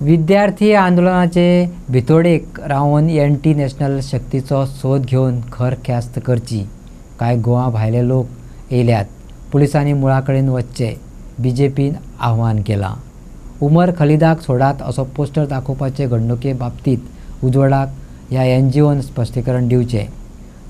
विद्यार्थी आंदोलनाचे भितोडेक Ravan anti national शक्तीचो सोद घेवन खर ख्यास्त करची. कांय गोवा भायले लोक येयल्यात. पुलिसांनी मुळा कडेन वचचे बीजेपीन आव्हान केलां. उमर खलिदाक सोडात असो पोस्टर दाखोवपाचे घडणुके बाबतींत उजवाडाक ह्या NGOन स्पश्टीकरण दिवचें.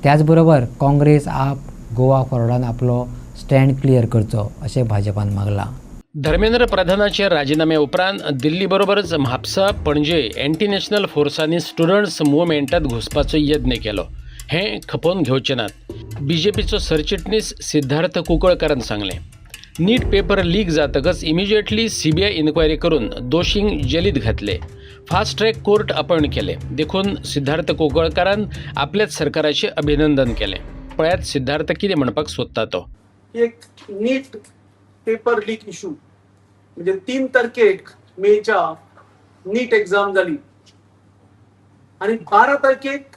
त्याच बरोबर काँग्रेस आप गोवा फॉरवर्डान आपलो स्टँड क्लियर करचो अशें भाजपान मागलां. धर्मेंद्र प्रधानाचे राजीनामे उपरांत दिल्ली बरोबरच म्हापसा पणजे एंटी नॅशनल फोर्सांनी स्टुडंट्स मुवमेंटात घुसपाचो यत्न केलो. हें खपोवन घेवचें नात. बीजेपीचो सरचिटणीस सिद्धार्थ कुंकळकारान सांगलें. नीट पेपर लीक जातकच इमिजिएटली CBI इन्क्वायरी करून दोशींक जेलीत घातले. फास्ट ट्रॅक कोर्ट अपॉयंट केले. देखून सिद्धार्थ कुंकळकारान आपल्याच सरकाराचें अभिनंदन केलें. पळयात सिद्धार्थ कितें म्हणपाक सोदता तो. एक नीट पेपर लीक इशू म्हणजे 3 तारखेक मेच्या नीट एक्झाम जाली आणि 12 तारखेक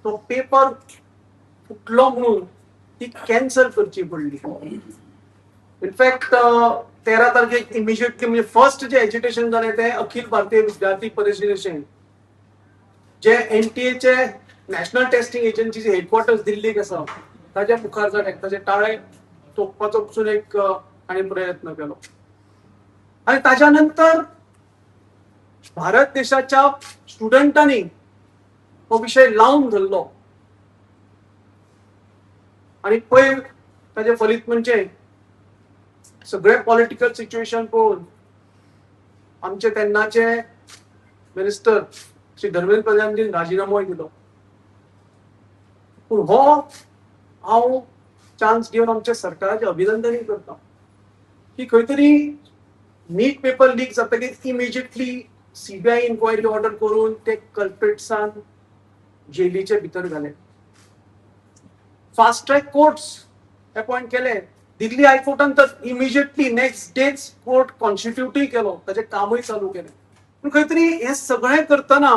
तो पेपर फुटलो म्हणून ती कॅन्सल करची पडली. इनफॅक्ट 13 तारखेक इमिजिएटली म्हणजे फर्स्ट जे एज्युटेशन जालें ते अखिल भारतीय विद्यार्थी परिशदेचें जे NTA नॅशनल टेस्टिंग एजन्सीचे हेडक्वॉर्टर्स दिल्लीक आसा ताच्या मुखार जालें. ताचे ताळे तोपपाचो पसून एक हांणी प्रयत्न केलो आणि ताच्या नंतर भारत देशाच्या स्टुडंटांनी हो विषय लावून धरलो आणि पयर ताचे फलीत म्हणजे सगळे पॉलिटिकल सिच्युएशन पळोवन आमचे तेन्नाचे मिनिस्टर श्री धर्मेंद्र प्रधानजीन राजीनामोय दिलो. पूण हो हांव चान्स घेवन आमच्या सरकाराचे अभिनंदनय करता की खंय तरी नीट पेपर लीक जातकीर इमिजिएटली CBI इन्क्वायरी ऑर्डर करून ते कल्प्रिट्सान जेलीचे भितर घाले. फास्ट ट्रॅक कोर्ट्स अपॉयंट केले. दिल्ली हायकोर्टान तर इमिजिएटली नेक्स्ट डेच कोर्ट कॉन्स्टिट्यूटय केलो. ताचे कामय चालू केलें. पूण खंय तरी हें सगळें करतना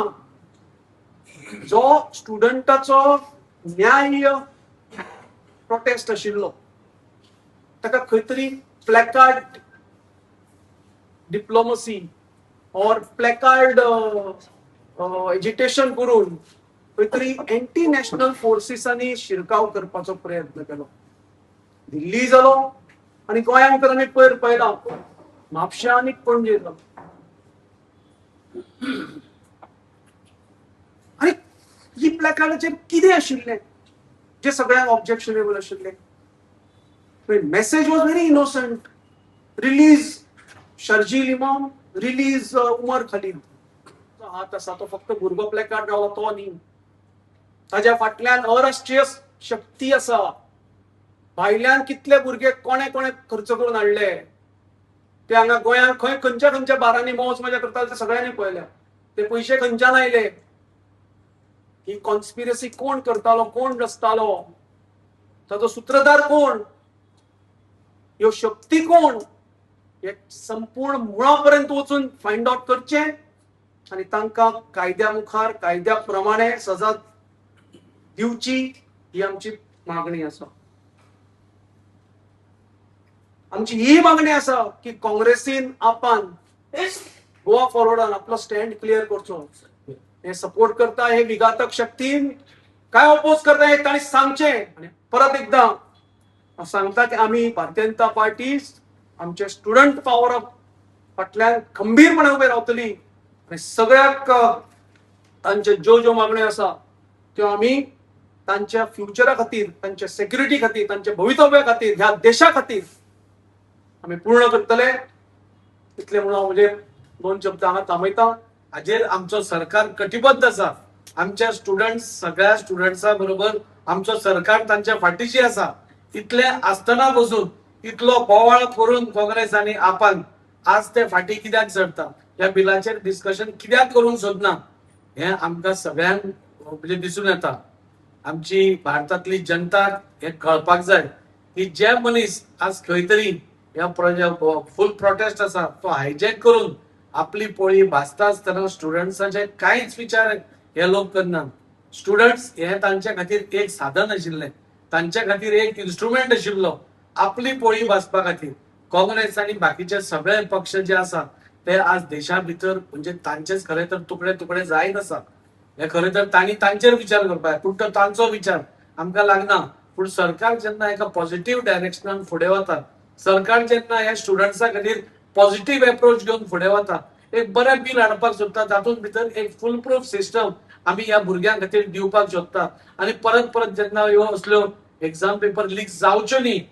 जो स्टुडंटाचो न्याय प्रोटेस्ट आशिल्लो ताका खंय तरी प्लॅकार्ड डिप्लोमसी ऑर प्लॅकार्ड एजिटेशन करून खंय तरी एंटी नॅशनल फोर्सिसांनी शिरकाव करपाचो प्रयत्न केलो. दिल्ली जालो आनी गोंयांत तर आमी पयर पळयलां म्हापशा आनी पणजे जालो. आनी ही प्लॅकार्डाचेर कितें आशिल्लें जे सगळ्यांक ऑब्जेक्शनेबल आशिल्लें. Message was very innocent. Release Sharjeel Imam, release Umar Khalid. हात आसा तो फक्त भुरगो प्लॅकार्ड गावला तो न्ही. ताच्या फाटल्यान अराष्ट्रीय शक्ती आसा. भायल्यान कितले भुरगे कोणे कोणे खर्च करून हाडले ते हांगा गोंयांत खंय खंयच्या खंयच्या बारांनी मौज मजा करता ते सगळ्यांनी पळयल्या. ते पयशे खंयच्यान आयले, ही कॉन्स्पिरसी कोण करतालो, कोण रचतालो, ताचो सूत्रधार कोण, ह्यो शक्ती कोण, हे संपूर्ण मुळापर्यंत वचून फायंड आउट करचे आणि तांकां कायद्या मुखार कायद्या प्रमाणे सजा दिवची ही आमची मागणी आसा. आमची ही मागणी आसा की काँग्रेसीन आपान गोवा फॉरवर्डान आपलो स्टँड क्लियर करचो. हे सपोर्ट करता हे विघातक शक्तीन काय ऑपोज करता हे तांणी सांगचे. आणि परत एकदा सांगता की आम्ही भारतीय जनता पार्टी आमचे स्टुडंट पॉवर फाटल्यान खंबीरपणे उबे रावतली आणि सगळ्याक तांचे ज्यो मागण्यो आसा त्यो आमी तांच्या फ्युचरा खातीर, तांच्या सेक्युरिटी खातीर, तांच्या भवितव्या खातीर, ह्या देशा खातीर आमी पूर्ण करतले. इतले म्हणून हांव म्हणजे 2 शब्द हांगा थांबयता. हाजेर आमचो सरकार कटिबद्ध आसा. आमच्या सगळ्या स्टुडंट्सां बरोबर आमचो सरकार तांच्या फाटीशी आसा. इतले आसतना बसून इतलो बोवाळ करून काँग्रेस आनी आपान आज ते फाटी कित्याक सरता, ह्या बिलाचेर डिस्कशन कित्याक करूंक सोदना हें आमकां सगळ्यांक म्हणजे दिसून येता. आमची भारतांतली जनता हें कळपाक जाय की जे मनीस आज खंय तरी ह्या फूल प्रोटेस्ट आसा तो हायजॅक करून आपली पोळी भाजता आसतना स्टुडंट्सांचे कांयच विचार हे लोक करना. स्टुडंट्स हे तांचे खातीर एक साधन आशिल्लें, तांचे खातीर एक इन्स्ट्रुमेंट आशिल्लो आपली पोळी भाजपा खातीर. काँग्रेस आनी बाकीचे सगळे पक्ष जे आसा ते आज देशा भितर म्हणजे तांचेच खरे तर तुकडे तुकडे जायत आसा. हे खरे तर तांणी तांचेर विचार करपाक पूण तो तांचो विचार आमकां लागना. पूण सरकार जेन्ना एका पॉझिटिव्ह डायरेक्शनान फुडें वता, सरकार जेन्ना ह्या स्टुडंट्सा खातीर पॉझिटिव्ह अप्रोच घेवन फुडें वता, एक बरें बिल हाडपाक सोदता, तातूंत भितर एक फुल प्रूफ सिस्टम आमी ह्या भुरग्यां खातीर दिवपाक सोदता. आनी परत परत जेन्ना ह्यो असल्यो एग्जाम पेपर लीक जावच्यो न्ही